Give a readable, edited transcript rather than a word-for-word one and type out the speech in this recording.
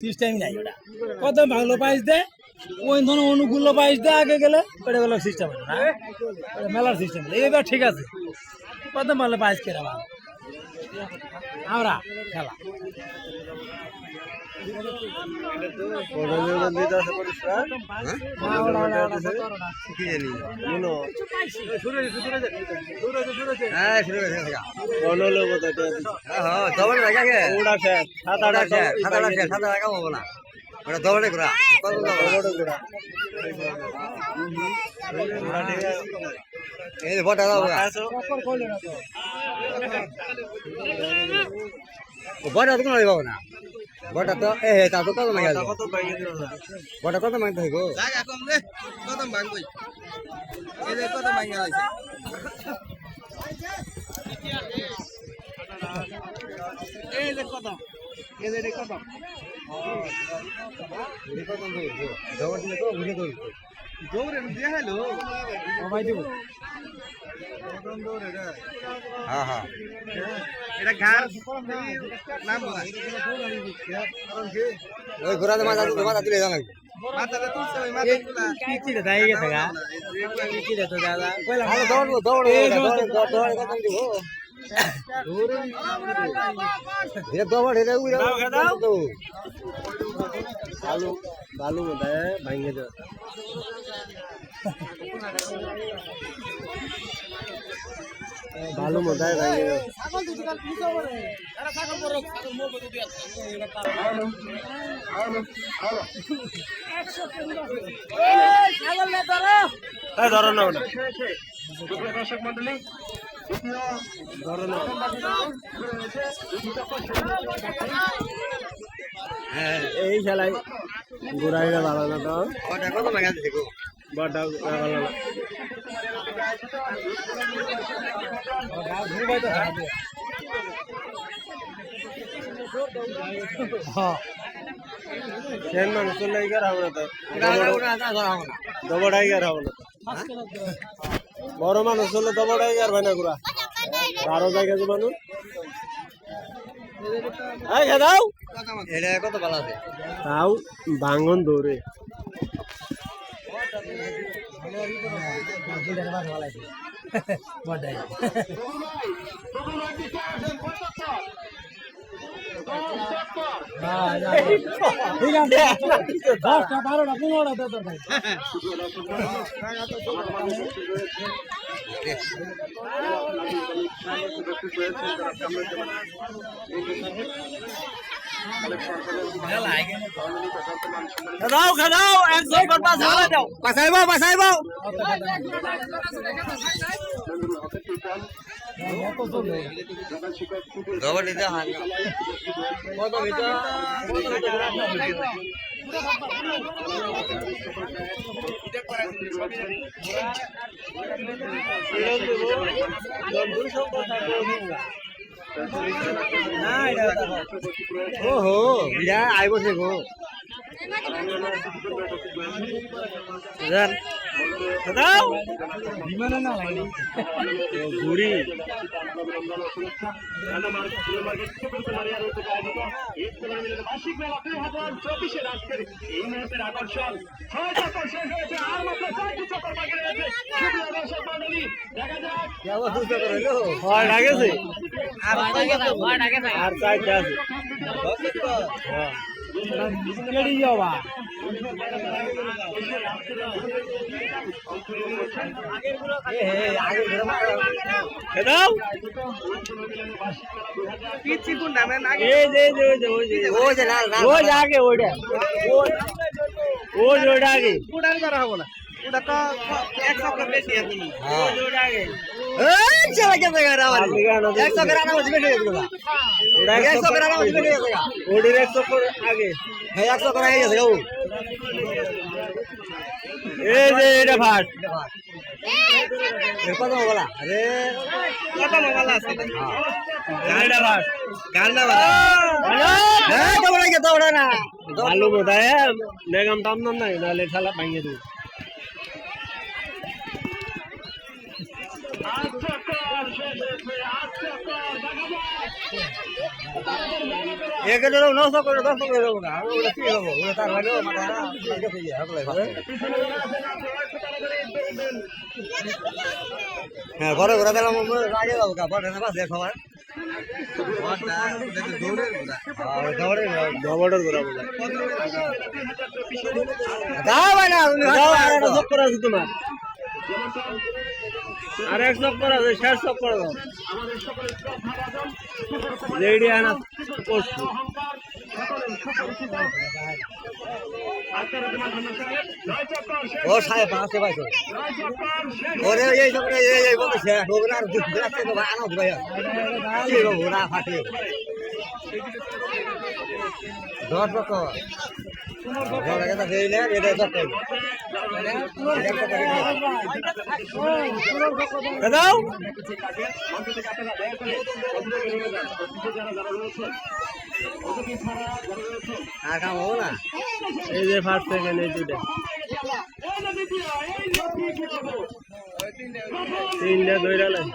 system নাই ওটা কত ভালো পাইস দে ওই ধরনের অনুকূল পাইস দে আগে গেলে ওটা গেল সিস্টেম না মেলার সিস্টেম এইবার ঠিক আছে কত ভালো পাইস কেরা আমরা খেলা বড় তো কোনো না বড় তো তা তো কত মাইল বড় কত মাইল থাকো জায়গা কম রে কত ভাঙবই এই যে কত ভাঙা আছে এই যে কত এই যে কত এই কত দৌড় দিলে তো ঘুরে দৌড় দৌড়ে দিয়ে হলো ভাই দেব দৌড়ে হ্যাঁ হ্যাঁ এটা ঘর নাম বলা ওই ঘোড়াতে মাথা দিলে জানা মাথাটা তুলছে ওই মাথাগুলা কিচিরে দাই গেছে গা কিচিরে তো দাদা কইলা আরে দৌড় দৌড় দৌড় কত দিব ধীরে দৌড় ধীরে উড়ে দাও বালু বালু মধ্যে ভাঙে দাও বালু মধ্যে ভাঙে দাও ছাগল দুটো কাল পুজো করে আরে ছাগল পর ছাগল মোর কত দিয়া এই ছাগল না ধরো এই ধরো না ওটা দর্শক মণ্ডলী ধরো না হ্যাঁ এই খেলাই ঘুরাইলে ভালো না তো ওটা কত ভাঙা দেখো বড়টা ভালো না সেন মানুষ চলে গিয়ে রাখবো না তো দবড়াই গিয়ে রাখবো না বড় মানুষ হলে দবড়াই আর ভাই না ঘুরা আরো জায়গা যে মানুষ দাও এটা কত ভালো আছে তাও ভাঙন দৌড়ে ঠিক আছে 10টা 12টা 15টা দরকার ভাই দাও খাও একজন পর পাস হলে দাও পাছাইবো দবা দিতে হয় না কত ভিতর ওহো বিরা আইব সে গো দাও বিমানে না লাগে ঘুরি লাগেছে আর চাইতে আছে কেড়ি যাওয়া দাও ওই আগে ওইটা ওই ওইটা আগে ওটা করা হবো না ওটা তো এক সপ্তাহ বেশি আছে ওইটা আগে আগে এই যে এটা ভাট কত বলা আরে কত বলা আছে গাড়িটা ভাট গাড়িটা ভাট দৌড়া না ভালো বোধ হয় বেগম টাম নাই নাহলে খেলা ভাঙিয়ে দেবো এখানে নষ্ট করে দেবো না ওটা কি হবো ওটা তার লাগে হ্যাঁ ঘরে ঘোরা দিলাম আগে যাবো কা বড় না বাসে খাবার দৌড়ের ঘোরা বলে দাও ভাই না তোমার আর এক সব করা যায় শেষ সব করা দাও লেডি আনা করছি ও সাহেব আছে ভাই ওরে এই সব এই বলছে ওগুলা আর দুধ রাখতে তো আনো ভাই কি গো ওরা ফাটে 10 টাকা জল লাগে দেই না এটা সব দাও আর কাম হবো না এই যে ফার্স্ট সেকেন্ড এই দুইটা তিনটা ধইরা লাই